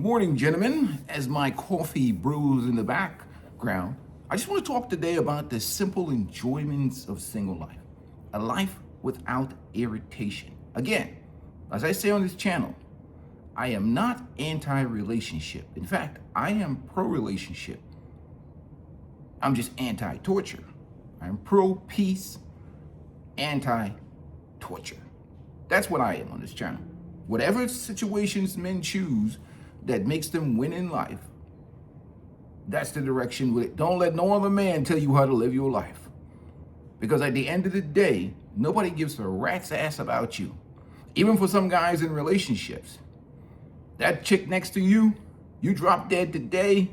morning, gentlemen. As my coffee brews in the background, I just want to talk today about the simple enjoyments of single life, a life without irritation. Again, as I say on this channel, I am not anti-relationship. In fact, I am pro-relationship. I'm just anti-torture. I'm pro-peace, anti-torture. That's what I am on this channel. Whatever situations men choose that makes them win in life, that's the direction with it. Don't let no other man tell you how to live your life. Because at the end of the day, nobody gives a rat's ass about you. Even for some guys in relationships. That chick next to you, you drop dead today,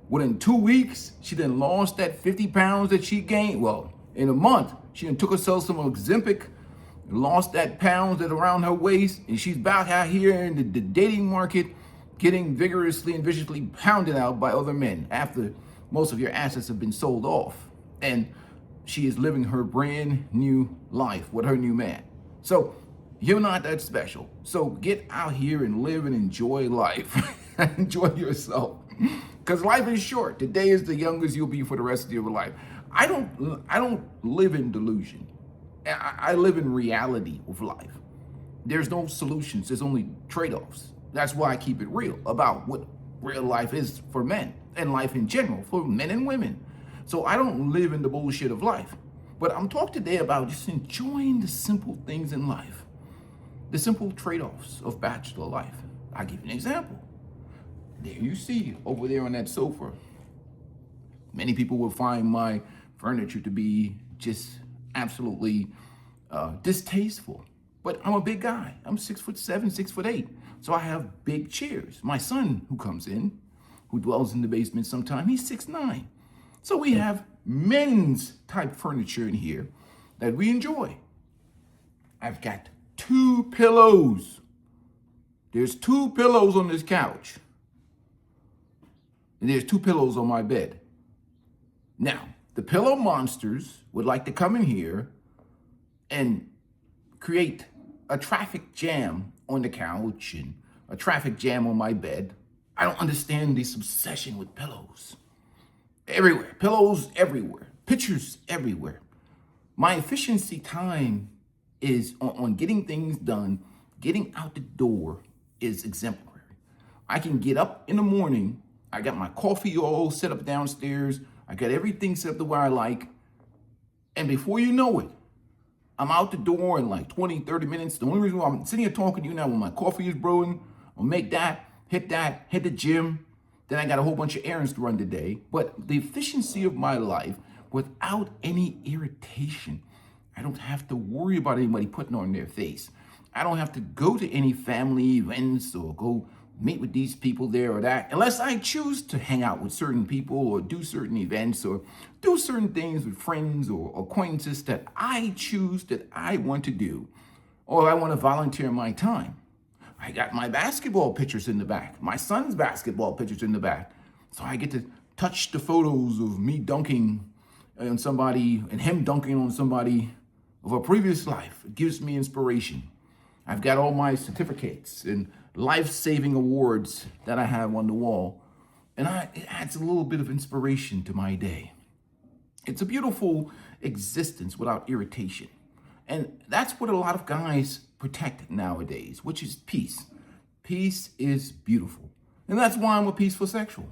within 2 weeks, she done lost that 50 pounds that she gained. Well, in a month, she done took herself some Ozempic, lost that pounds that around her waist, and she's back out here in the dating market, getting vigorously and viciously pounded out by other men after most of your assets have been sold off. And she is living her brand new life with her new man. So you're not that special. So get out here and live and enjoy life. Enjoy yourself. Because life is short. Today is the youngest you'll be for the rest of your life. I don't live in delusion. I live in reality of life. There's no solutions. There's only trade-offs. That's why I keep it real about what real life is for men and life in general for men and women. So I don't live in the bullshit of life. But I'm talking today about just enjoying the simple things in life. The simple trade-offs of bachelor life. I'll give you an example. There you see over there on that sofa. Many people will find my furniture to be just absolutely distasteful. But I'm a big guy. I'm 6'7", 6'8". So I have big chairs. My son, who comes in, who dwells in the basement sometime, he's 6'9". So we have men's type furniture in here that we enjoy. I've got 2 pillows. There's 2 pillows on this couch. And there's 2 pillows on my bed. Now, the pillow monsters would like to come in here and create a traffic jam on the couch and a traffic jam on my bed. I don't understand this obsession with pillows. Everywhere, pillows everywhere, pictures everywhere. My efficiency time is on getting things done, getting out the door is exemplary. I can get up in the morning, I got my coffee all set up downstairs, I got everything set up the way I like, and before you know it, I'm out the door in like 20, 30 minutes. The only reason why I'm sitting here talking to you now when my coffee is brewing, I'll make that, hit the gym. Then I got a whole bunch of errands to run today. But the efficiency of my life without any irritation. I don't have to worry about anybody putting on their face. I don't have to go to any family events or go meet with these people there or that, unless I choose to hang out with certain people or do certain events or do certain things with friends or acquaintances that I choose that I want to do, or I want to volunteer my time. I got my basketball pictures in the back, my son's basketball pictures in the back, so I get to touch the photos of me dunking on somebody and him dunking on somebody of a previous life. It gives me inspiration. I've got all my certificates and life-saving awards that I have on the wall. And it adds a little bit of inspiration to my day. It's a beautiful existence without irritation. And that's what a lot of guys protect nowadays, which is peace. Peace is beautiful. And that's why I'm a peaceful sexual.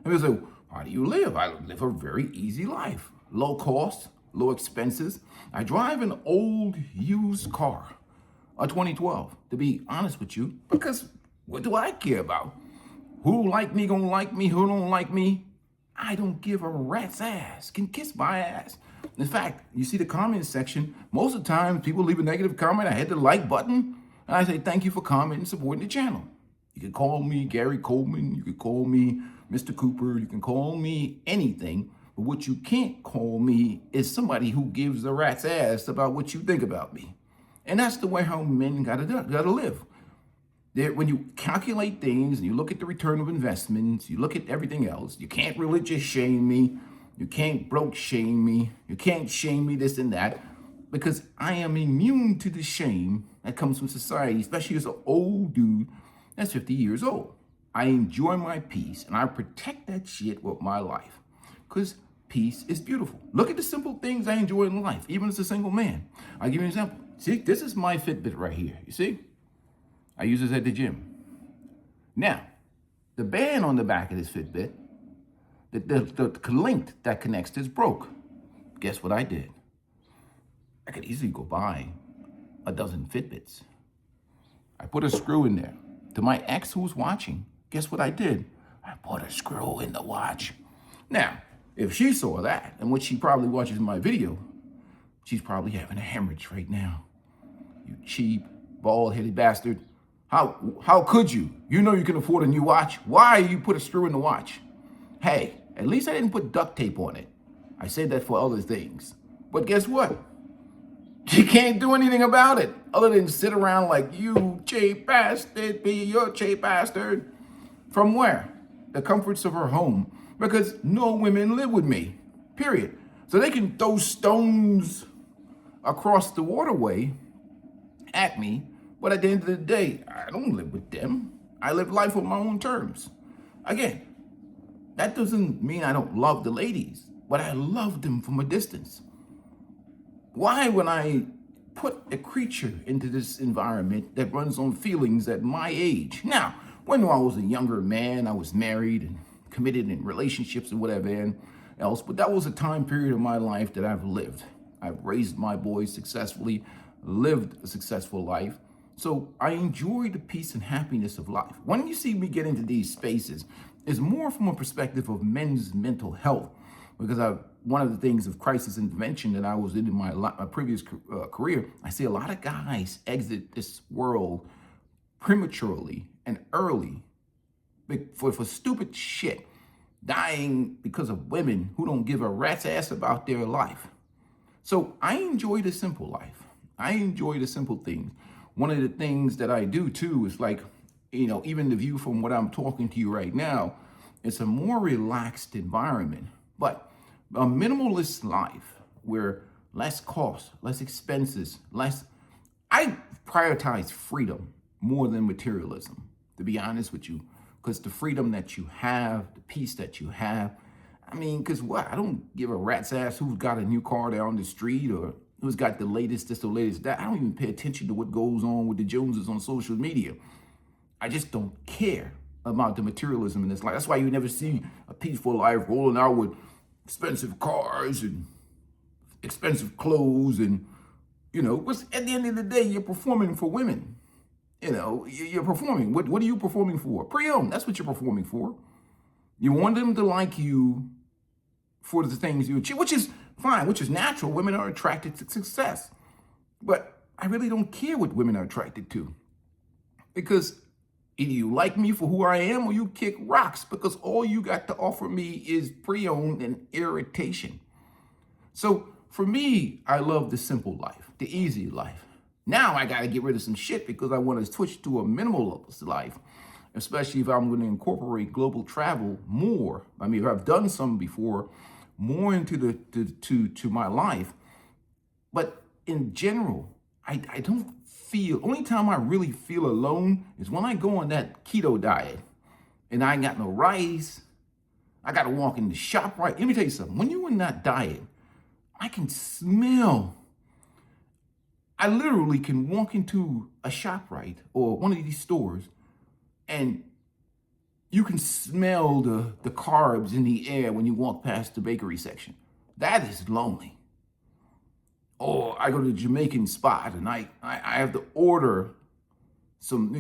And they say, how do you live? I live a very easy life. Low cost, low expenses. I drive an old used car. A 2012, to be honest with you, because what do I care about? Who like me gonna like me, who don't like me? I don't give a rat's ass, can kiss my ass. In fact, you see the comments section, most of the time people leave a negative comment, I hit the like button, and I say thank you for commenting and supporting the channel. You can call me Gary Coleman, you can call me Mr. Cooper, you can call me anything, but what you can't call me is somebody who gives a rat's ass about what you think about me. And that's the way how men gotta live. When you calculate things and you look at the return of investments, you look at everything else, you can't religious shame me, you can't broke shame me, you can't shame me this and that, because I am immune to the shame that comes from society, especially as an old dude that's 50 years old. I enjoy my peace and I protect that shit with my life. Because peace is beautiful. Look at the simple things I enjoy in life, even as a single man. I'll give you an example. See, this is my Fitbit right here. You see? I use this at the gym. Now, the band on the back of this Fitbit, the link that connects this broke. Guess what I did? I could easily go buy a dozen Fitbits. I put a screw in there. To my ex who's watching, guess what I did? I put a screw in the watch. Now, if she saw that, and what she probably watches my video, she's probably having a hemorrhage right now. You cheap, bald-headed bastard. How could you? You know you can afford a new watch. Why you put a screw in the watch? Hey, at least I didn't put duct tape on it. I said that for other things. But guess what? She can't do anything about it other than sit around like, you cheap bastard, you're a cheap bastard. From where? The comforts of her home. Because no women live with me, period. So they can throw stones across the waterway at me, but at the end of the day, I don't live with them. I live life on my own terms. Again, that doesn't mean I don't love the ladies, but I love them from a distance. Why, when I put a creature into this environment that runs on feelings at my age? Now, when I was a younger man, I was married and committed in relationships and whatever else, but that was a time period of my life that I've lived. I've raised my boys successfully, lived a successful life. So I enjoy the peace and happiness of life. When you see me get into these spaces, it's more from a perspective of men's mental health, because one of the things of crisis intervention that I was in my previous career, I see a lot of guys exit this world prematurely and early for stupid shit, dying because of women who don't give a rat's ass about their life. So I enjoy the simple life. I enjoy the simple things. One of the things that I do too is like, even the view from what I'm talking to you right now, it's a more relaxed environment, but a minimalist life where less cost, less expenses, I prioritize freedom more than materialism, to be honest with you, because the freedom that you have, the peace that you have, because what? I don't give a rat's ass who's got a new car down the street or who's got the latest this, the latest that. I don't even pay attention to what goes on with the Joneses on social media. I just don't care about the materialism in this life. That's why you never see a peaceful life rolling out with expensive cars and expensive clothes and, at the end of the day, you're performing for women. You're performing. What are you performing for? Pre-owned, that's what you're performing for. You want them to like you for the things you achieve, which is fine, which is natural. Women are attracted to success. But I really don't care what women are attracted to, because either you like me for who I am or you kick rocks, because all you got to offer me is pre-owned and irritation. So for me, I love the simple life, the easy life. Now I got to get rid of some shit because I want to switch to a minimalist life, especially if I'm going to incorporate global travel more. If I've done some before, more into to my life. But in general, I don't feel, only time I really feel alone is when I go on that keto diet and I ain't got no rice. I got to walk in the shop, right? Let me tell you something. When you're in that diet, I can smell. I literally can walk into a ShopRite or one of these stores and you can smell the carbs in the air when you walk past the bakery section. That is lonely. Or I go to the Jamaican spot and I have to order some,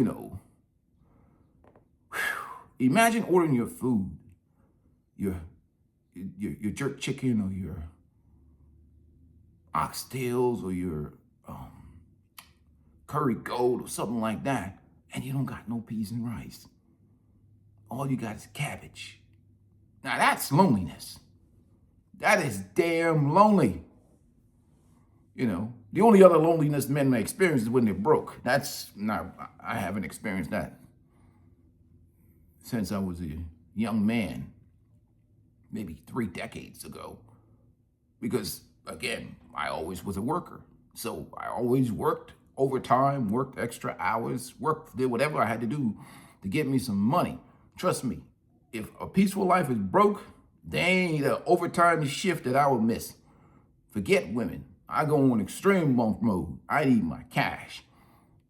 imagine ordering your food, your jerk chicken or your oxtails or your curry goat or something like that, and you don't got no peas and rice. All you got is cabbage. Now that's loneliness. That is damn lonely. The only other loneliness men may experience is when they're broke. I haven't experienced that since I was a young man, maybe 3 decades ago. Because again, I always was a worker. So I always worked overtime, worked extra hours, did whatever I had to do to get me some money. Trust me, if a peaceful life is broke, there ain't an overtime shift that I would miss. Forget women. I go on extreme bunk mode. I need my cash.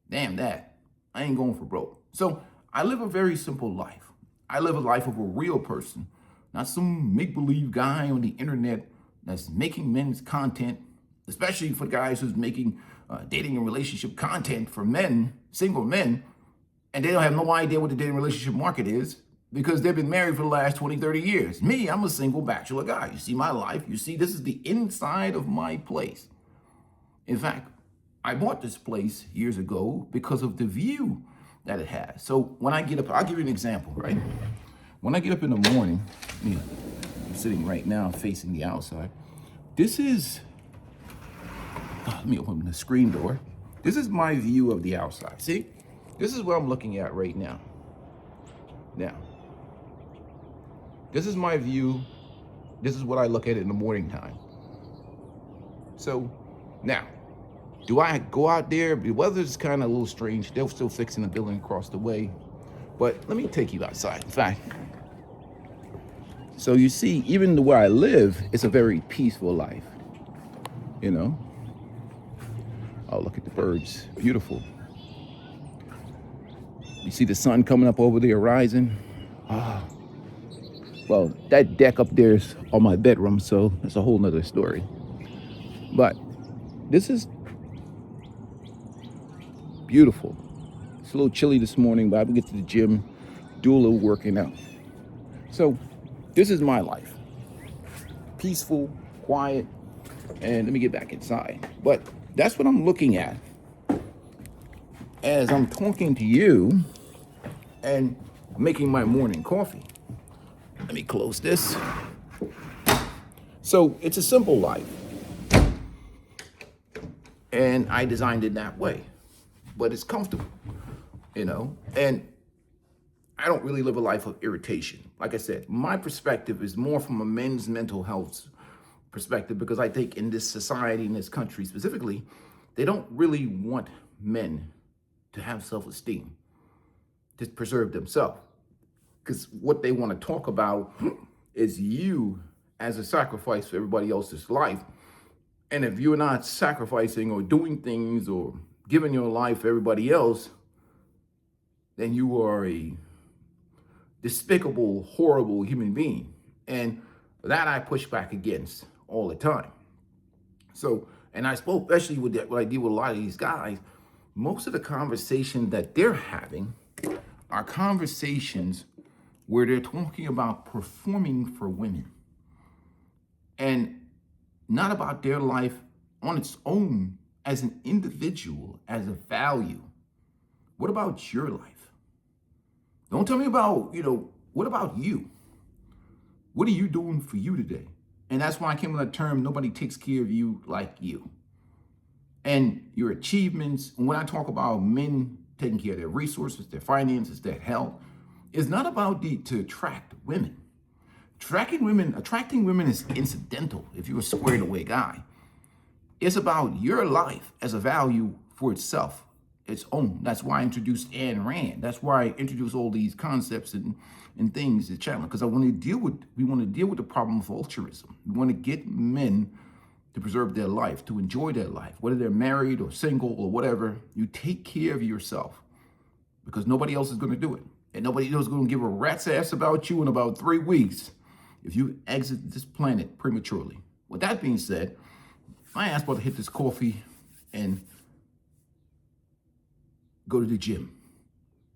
Damn that. I ain't going for broke. So I live a very simple life. I live a life of a real person, not some make-believe guy on the internet that's making men's content, especially for guys who's making dating and relationship content for men, single men, and they don't have no idea what the dating relationship market is because they've been married for the last 20, 30 years. Me, I'm a single bachelor guy. You see my life. You see, this is the inside of my place. In fact, I bought this place years ago because of the view that it has. So when I get up, I'll give you an example, right? When I get up in the morning, I'm sitting right now facing the outside. This is, let me open the screen door. This is my view of the outside. See, this is what I'm looking at right now. Now, this is my view. This is what I look at in the morning time. So now, do I go out there? The weather's kind of a little strange. They're still fixing the building across the way. But let me take you outside. In fact, so you see, even where I live, it's a very peaceful life. You know? Oh, look at the birds. Beautiful. You see the sun coming up over the horizon? Ah. Well, that deck up there is on my bedroom, so that's a whole nother story. But this is beautiful. It's a little chilly this morning, but I will get to the gym, do a little working out. So this is my life. Peaceful, quiet, and let me get back inside. But that's what I'm looking at as I'm talking to you and making my morning coffee. Let me close this. So it's a simple life. And I designed it that way. But it's comfortable, you know? And I don't really live a life of irritation. Like I said, my perspective is more from a men's mental health perspective because I think in this society, in this country specifically, they don't really want men to have self-esteem, to preserve themselves. Because what they want to talk about is you as a sacrifice for everybody else's life. And if you're not sacrificing or doing things or giving your life for everybody else, then you are a despicable, horrible human being. And that I push back against all the time. So, and I spoke, especially with that, what I deal with a lot of these guys, most of the conversations that they're having are conversations where they're talking about performing for women and not about their life on its own as an individual, as a value. What about your life? Don't tell me about, what about you? What are you doing for you today? And that's why I came with that term, nobody takes care of you like you. And your achievements, when I talk about men taking care of their resources, their finances, their health, it's not about to attract women. Attracting women is incidental if you're a squared away guy. It's about your life as a value for itself, its own. That's why I introduced Ayn Rand. That's why I introduced all these concepts and things to channel, because we want to deal with the problem of altruism. We want to get men to preserve their life, to enjoy their life, whether they're married or single or whatever. You take care of yourself because nobody else is going to do it. And nobody else is going to give a rat's ass about you in about 3 weeks if you exit this planet prematurely. With that being said, I asked about to hit this coffee and go to the gym,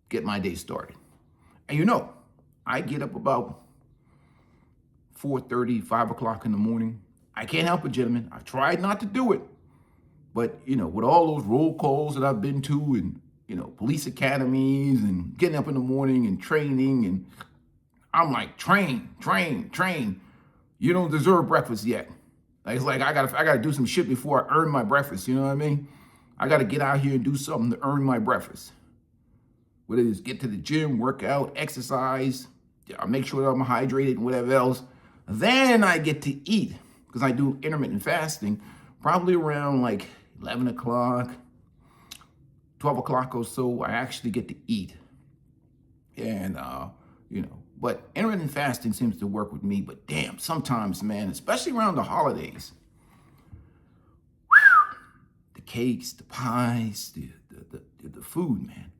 get my day started. And I get up about 4:30, 5 o'clock in the morning. I can't help it, gentlemen. I've tried not to do it. But, with all those roll calls that I've been to and, police academies and getting up in the morning and training, and I'm like, train. You don't deserve breakfast yet. It's like I gotta do some shit before I earn my breakfast. You know what I mean? I gotta get out here and do something to earn my breakfast. Whether it's get to the gym, work out, exercise, make sure that I'm hydrated and whatever else. Then I get to eat because I do intermittent fasting, probably around like 11 o'clock, 12 o'clock or so. I actually get to eat. And But intermittent fasting seems to work with me. But damn, sometimes, man, especially around the holidays, the cakes, the pies, the food, man.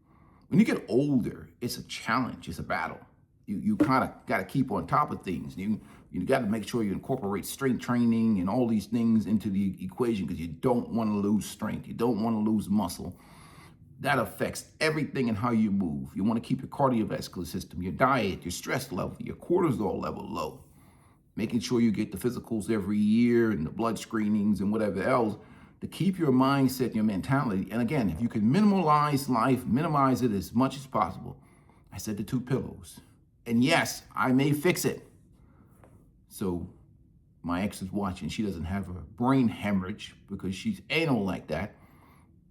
When you get older, it's a challenge. It's a battle. You kind of got to keep on top of things. You got to make sure you incorporate strength training and all these things into the equation because you don't want to lose strength. You don't want to lose muscle. That affects everything in how you move. You want to keep your cardiovascular system, your diet, your stress level, your cortisol level low. Making sure you get the physicals every year and the blood screenings and whatever else to keep your mindset and your mentality. And again, if you can minimize life, minimize it as much as possible. I said the 2 pillows. And yes, I may fix it. So my ex is watching. She doesn't have a brain hemorrhage because she's anal like that.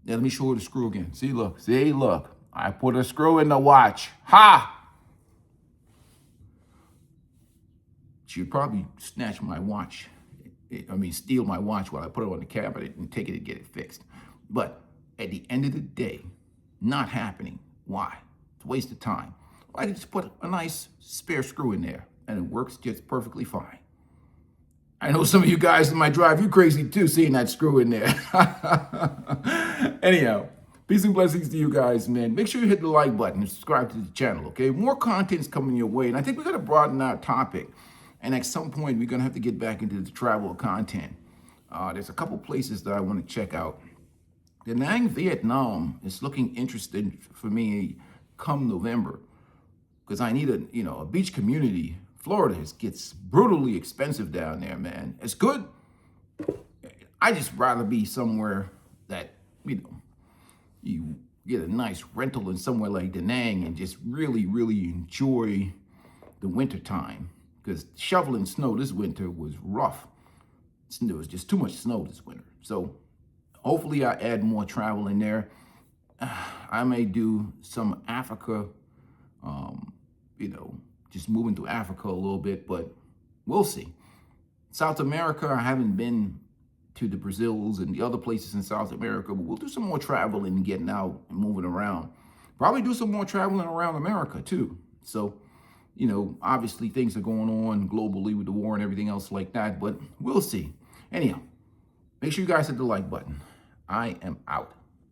Now, let me show her the screw again. See, look. I put a screw in the watch. Ha! She'd probably snatch my watch. Steal my watch while I put it on the cabinet and take it and get it fixed. But at the end of the day, not happening. Why? It's a waste of time. I just put a nice spare screw in there and it works just perfectly fine. I know some of you guys might drive you crazy too, seeing that screw in there. Anyhow, peace and blessings to you guys, man. Make sure you hit the like button and subscribe to the channel, okay? More content's coming your way, and I think we're gonna broaden our topic. And at some point, we're gonna have to get back into the travel content. There's a couple places that I wanna check out. Da Nang, Vietnam is looking interesting for me come November, because I need a beach community. Florida gets brutally expensive down there, man. It's good. I just rather be somewhere that, you get a nice rental in somewhere like Da Nang and just really, really enjoy the winter time. Because shoveling snow this winter was rough. There was just too much snow this winter. So hopefully I add more travel in there. I may do some Africa, just moving to Africa a little bit, but we'll see. South America, I haven't been to the Brazils and the other places in South America, but we'll do some more traveling and getting out and moving around. Probably do some more traveling around America too. So, obviously things are going on globally with the war and everything else like that, but we'll see. Anyhow, make sure you guys hit the like button. I am out.